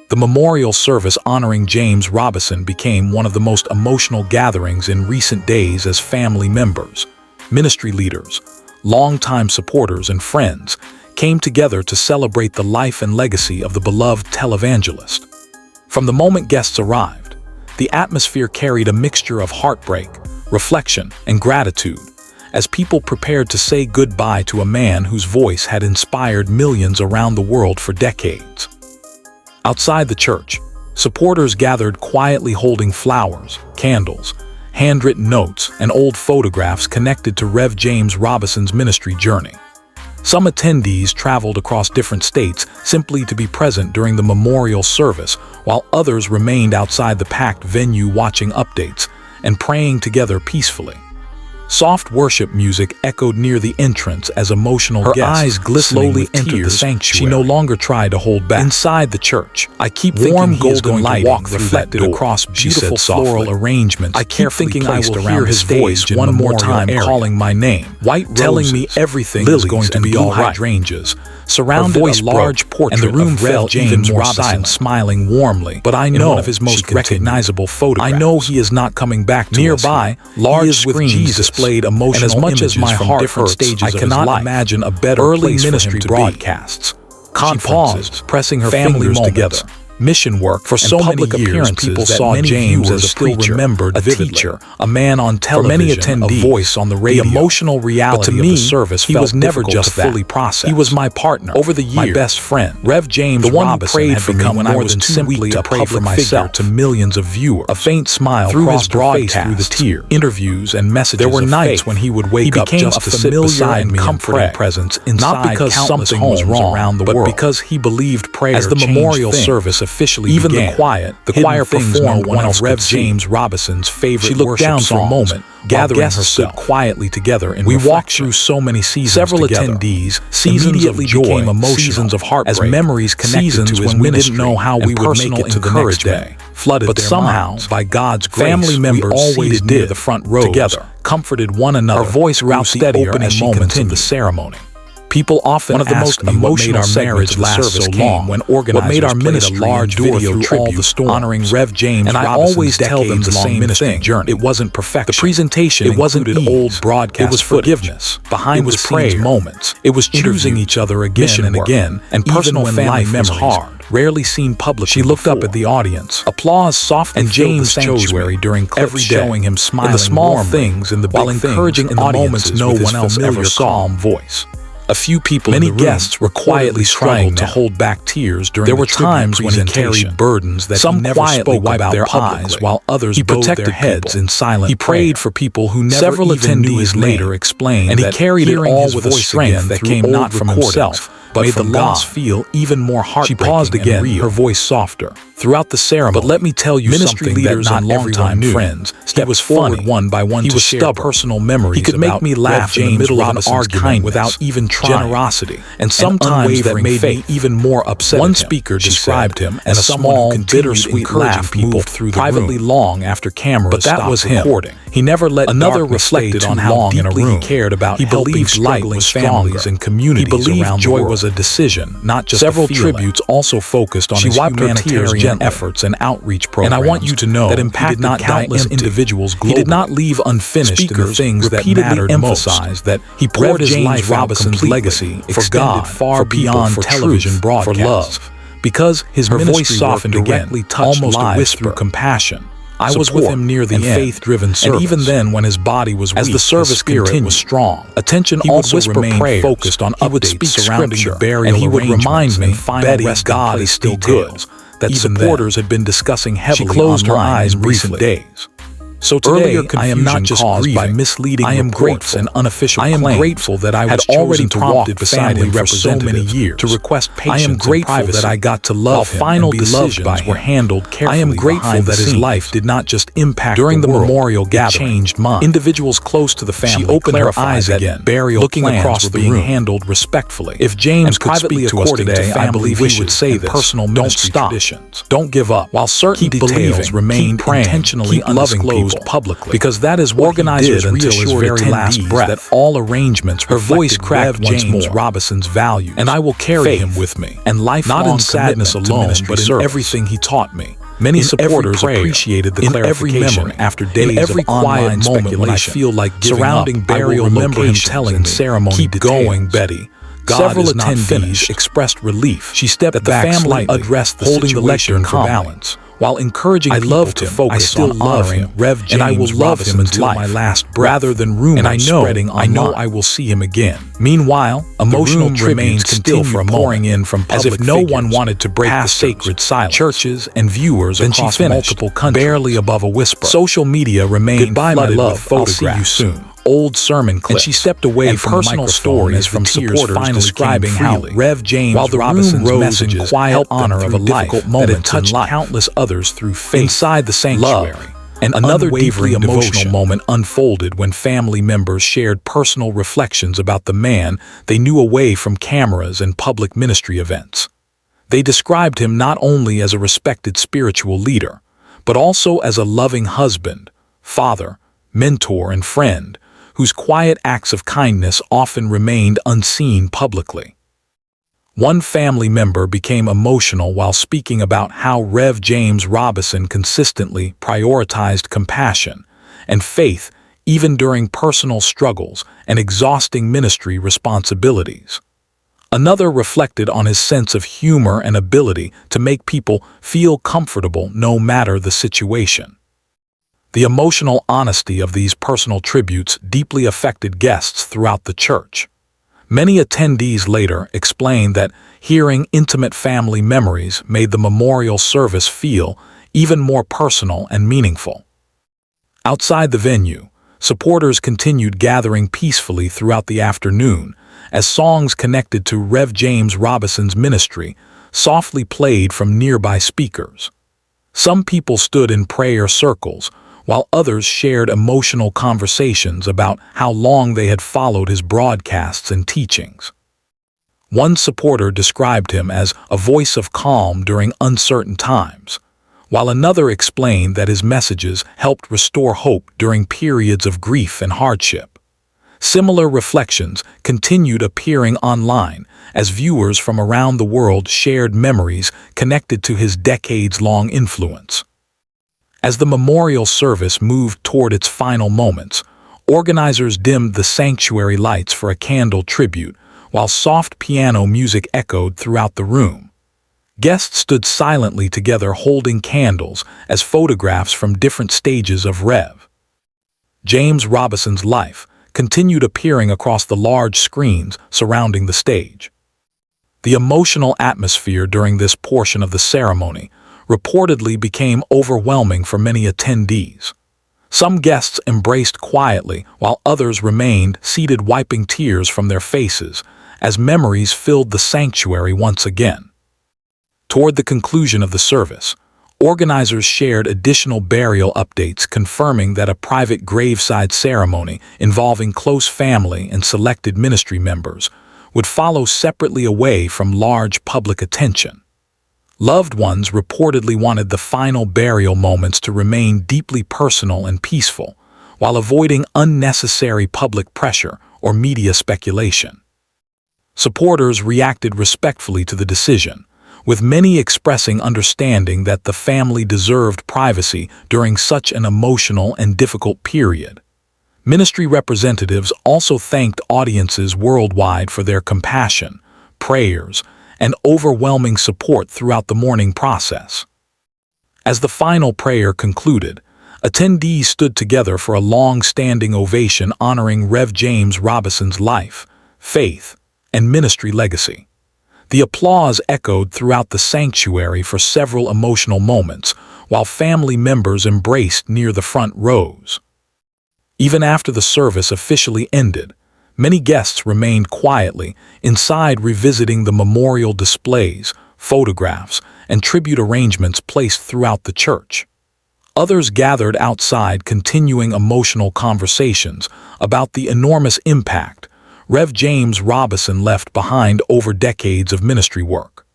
The memorial service honoring James Robison became one of the most emotional gatherings in recent days as family members, ministry leaders, longtime supporters, and friends came together to celebrate the life and legacy of the beloved televangelist. From the moment guests arrived, the atmosphere carried a mixture of heartbreak, reflection, and gratitude as people prepared to say goodbye to a man whose voice had inspired millions around the world for decades. Outside the church, supporters gathered quietly holding flowers, candles, handwritten notes, and old photographs connected to Rev James Robison's ministry journey. Some attendees traveled across different states simply to be present during the memorial service, while others remained outside the packed venue watching updates and praying together peacefully. Soft worship music echoed near the entrance as emotional guests eyes glistening slowly with entered the tears. sanctuary. She no longer tried to hold back. Inside the church, I keep Warm thinking he is golden going to walk lighting through reflected that door. across Beautiful beautiful floral floral arrangements. I keep thinking I placed will around hear his his voice stage in one more memorial time area. calling my name, White telling me roses, everything is lilies, going to and be blue all right. hydrangeas. Surrounded voice a large broke, portrait and the room of Rev felt James even more Robison silent. smiling warmly. But I In know one of his most she continued, recognizable photographs. I know he is not coming back to Nearby, us here. Large he is with screens Jesus, displayed emotional and as much as images my from heart different hurts, stages I of his cannot life. imagine a better Early place for him ministry to be. broadcasts, She conferences, paused, pressing her family fingers moments, together. Mission work For and so many public years, appearances people that saw many James viewers as a still preacher, remembered a vividly. teacher, a man on For many television, a attendees, voice on the radio. the emotional reality But to of me, the service he felt was never difficult just to fully that. process. He was my partner. Over the years, My best friend. Rev James The one who Robison prayed had for me become when I more was than too simply weak to a pray for public myself. figure to millions of viewers. A faint smile through his crossed her face broadcasts, through the tears. interviews, and messages. There were of nights faith. when he would wake He up became just a to sit familiar beside and me and comforting pray. presence inside Not because countless something was homes wrong, around the but world, because he believed prayer as the changed memorial things. service officially Even began. the quiet, The hidden choir things performed no one one else of Rev could see. James Robison's favorite She looked worship down for a songs, moment, gathering guests stood herself quietly together in We walked reflection. through so many seasons Several together. attendees Seasons immediately of joy, became emotional, seasons of heartbreak, as memories connected seasons to his when we ministry didn't know how we and would make personal it to the next encouragement day. flooded But their somehow, minds. by God's grace, Family members we always seated near did the front rows together. comforted one another. Our voice grew throughout the steadier opening as she moments of continued. the ceremony. People often One of the ask most me what made emotional our segments marriage of the last service so came long when what organizers made our played a ministry large endure video through all the tribute storms. honoring Rev James And I Robison's always tell them the decades-long same ministry thing. journey. It wasn't perfection. The presentation It wasn't included old ease. broadcast It was footage. forgiveness. Behind It was the scenes prayer. moments. It was choosing interview, each other again mission and work, again, and even personal when family life was memories, hard. rarely seen publicly. She looked up before. at the audience. Applause softly And filled the James chose sanctuary me during clips every day, showing him smiling in the small warmly, things, in the while big encouraging things, in the moments audiences no with his one else familiar ever saw. calm voice. A few people Many in the room guests were quietly reportedly struggled to now. hold back tears during There the were tribute times when he presentation. carried burdens that Some he never quietly spoke wiped about their publicly. eyes, while others He bowed protected their heads people. in silent He prayed prayer. for people who never Several even knew attendees his later name. explained And he that carried it hearing all his with a voice strength again that through came old not from recordings, himself, but made from the loss God. feel even more She heartbreaking paused again, and real. her voice softer. Throughout the ceremony, But let me tell you ministry something leaders that not and everyone longtime knew. friends He stepped was forward funny. one by one He to was share stubborn. personal memories. He could make about me laugh Rev in the James middle of an Robison's argument kindness, without even trying. generosity, And sometimes that unwavering made me faith. even more upset One at him. speaker She described said, him and as a someone small, who continued bittersweet encouraging laugh people moved through the privately room. long after cameras But that stopped was him. recording. He never let Another darkness stay reflected too on how long in a deeply he room. cared about He helping believed light struggling was families stronger. and communities He believed around the joy world. was a decision, not just Several a feeling. tributes also focused on She his wiped her tears humanitarian gently. efforts and outreach And programs. I want you to know that he impacted did not die countless empty. individuals globally. He did not leave unfinished in the Speakers things that repeatedly mattered most. emphasized that He poured Rev his James life out Robison's completely legacy for extended God, far for people, beyond for television truth, broadcasts. for love. Because his Her ministry voice softened work again, directly touched almost a lives whisper. through compassion. I was Support with him near the and end, faith-driven and service. even then, when his body was weak, As the service his spirit continued, was strong. attention He would also whisper remained prayers. focused on He would updates speak surrounding scripture, the burial and he would arrangements remind me, and final Betty, resting God place is still details good. that Even supporters had been discussing heavily She closed her online eyes in recent briefly. days. So today, Earlier I am not confusion just caused grieving by misleading I am reports grateful and unofficial I am claims grateful that I had was chosen already to prompted walk beside family him for so many representatives years. to request I patience am and grateful privacy, that I got to while love him final and be loved decisions by him. were handled carefully. I am grateful behind that the his scenes. life did not just impact During the world, memorial it gathering, changed mine. individuals close to the family She opened her clarified eyes that again, burial looking plans across were the being room. handled respectfully. If James and could privately speak to us according today, to I family believe he wishes would say and this: personal don't ministry stop. traditions. Don't give up. While certain Keep details believing, remained keep praying, intentionally keep loving undisclosed disclosed publicly, because that is what organizers reassured attendees that all arrangements. Her voice cracked once more. James Robison's values, and I will carry him with me, and lifelong, not in sadness alone, but in everything he taught me. Many supporters appreciated the clarification after days of online speculation. When I feel like surrounding burial, remember him telling ceremony "Keep going, Betty." Several attendees expressed relief. She stepped back slightly, addressed the holding the lectern for balance, while encouraging people to focus on honoring Rev James, and I will love him until my last breath, rather than rumors spreading online. I know I will see him again. Meanwhile, emotional tributes still for pouring in from public, as if no one wanted to break the sacred silence. Churches and viewers across multiple countries, barely above a whisper. Social media remained flooded with photographs. I'll see you soon. Old sermon clips, and she stepped away from personal stories from supporters describing how Rev James Robison's message in quiet honor of a life that had touched countless others through faith inside the sanctuary. And another deeply emotional moment unfolded when family members shared personal reflections about the man they knew away from cameras and public ministry events. They described him not only as a respected spiritual leader, but also as a loving husband, father, mentor, and friend, whose quiet acts of kindness often remained unseen publicly. One family member became emotional while speaking about how Rev James Robison consistently prioritized compassion and faith even during personal struggles and exhausting ministry responsibilities. Another reflected on his sense of humor and ability to make people feel comfortable no matter the situation. The emotional honesty of these personal tributes deeply affected guests throughout the church. Many attendees later explained that hearing intimate family memories made the memorial service feel even more personal and meaningful. Outside the venue, supporters continued gathering peacefully throughout the afternoon as songs connected to Rev James Robison's ministry softly played from nearby speakers. Some people stood in prayer circles, while others shared emotional conversations about how long they had followed his broadcasts and teachings. One supporter described him as a voice of calm during uncertain times, while another explained that his messages helped restore hope during periods of grief and hardship. Similar reflections continued appearing online as viewers from around the world shared memories connected to his decades-long influence. As the memorial service moved toward its final moments, organizers dimmed the sanctuary lights for a candle tribute, while soft piano music echoed throughout the room. Guests stood silently together holding candles as photographs from different stages of Rev James Robison's life continued appearing across the large screens surrounding the stage. The emotional atmosphere during this portion of the ceremony reportedly became overwhelming for many attendees. Some guests embraced quietly, while others remained seated wiping tears from their faces as memories filled the sanctuary once again. Toward the conclusion of the service, organizers shared additional burial updates confirming that a private graveside ceremony involving close family and selected ministry members would follow separately away from large public attention. Loved ones reportedly wanted the final burial moments to remain deeply personal and peaceful, while avoiding unnecessary public pressure or media speculation. Supporters reacted respectfully to the decision, with many expressing understanding that the family deserved privacy during such an emotional and difficult period. Ministry representatives also thanked audiences worldwide for their compassion, prayers, and overwhelming support throughout the mourning process. As the final prayer concluded, attendees stood together for a long-standing ovation honoring Rev James Robison's life, faith, and ministry legacy. The applause echoed throughout the sanctuary for several emotional moments, while family members embraced near the front rows. Even after the service officially ended, many guests remained quietly inside revisiting the memorial displays, photographs, and tribute arrangements placed throughout the church. Others gathered outside continuing emotional conversations about the enormous impact Rev James Robison left behind over decades of ministry work.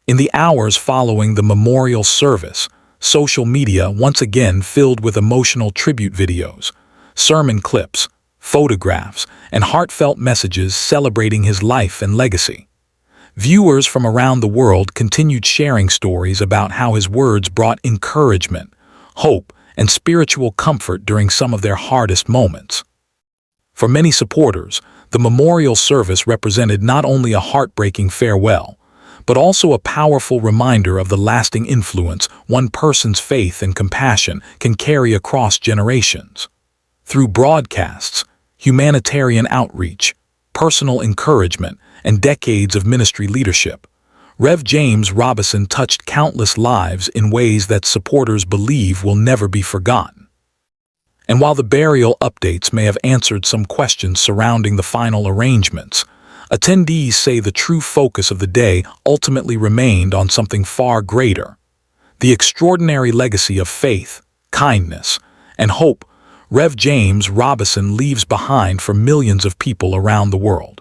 In the hours following the memorial service, social media once again filled with emotional tribute videos, sermon clips, photographs, and heartfelt messages celebrating his life and legacy. Viewers from around the world continued sharing stories about how his words brought encouragement, hope, and spiritual comfort during some of their hardest moments. For many supporters, the memorial service represented not only a heartbreaking farewell, but also a powerful reminder of the lasting influence one person's faith and compassion can carry across generations. Through broadcasts, humanitarian outreach, personal encouragement, and decades of ministry leadership, Rev James Robison touched countless lives in ways that supporters believe will never be forgotten. And while the burial updates may have answered some questions surrounding the final arrangements, attendees say the true focus of the day ultimately remained on something far greater: the extraordinary legacy of faith, kindness, and hope Rev James Robison leaves behind for millions of people around the world.